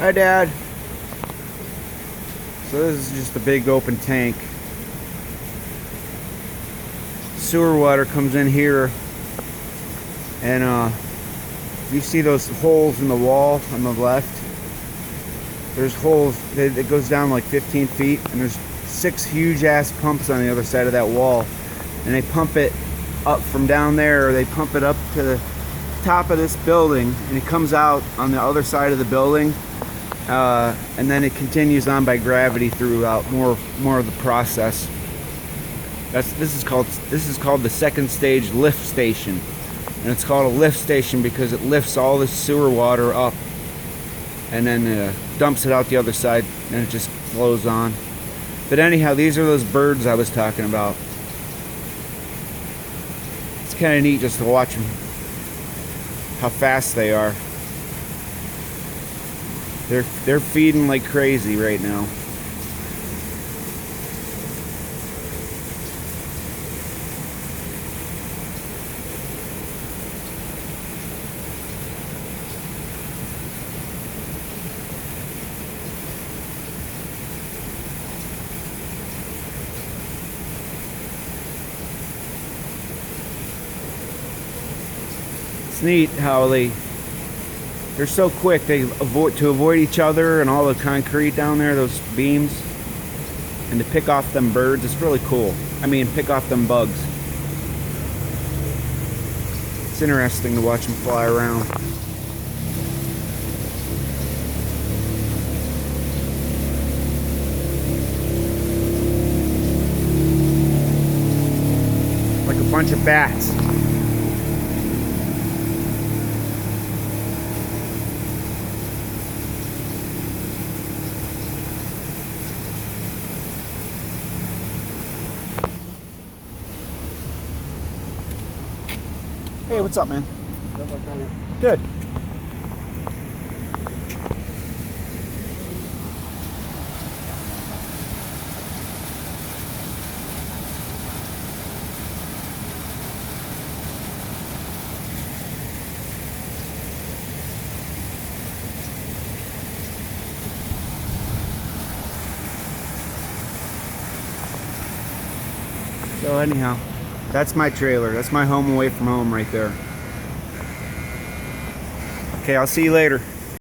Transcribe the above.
Hi, Dad. So this is just a big open tank. Sewer water comes in here, and you see those holes in the wall on the left? There's holes that goes down like 15 feet, and there's 6 huge ass pumps on the other side of that wall, and they pump it up from down there, or they pump it up to the top of this building, and it comes out on the other side of the building, and then it continues on by gravity throughout more of the process. This is called the second stage lift station, and it's called a lift station because it lifts all the sewer water up and then dumps it out the other side, and it just flows on. But anyhow, these are those birds I was talking about. It's kind of neat just to watch them, how fast they are. They're feeding like crazy right now. It's neat how they're so quick. They avoid each other and all the concrete down there, those beams, and to pick off them birds. It's really cool. I mean, pick off them bugs. It's interesting to watch them fly around. Like a bunch of bats. Hey, what's up, man? Good. So anyhow, that's my trailer. That's my home away from home right there. Okay, I'll see you later.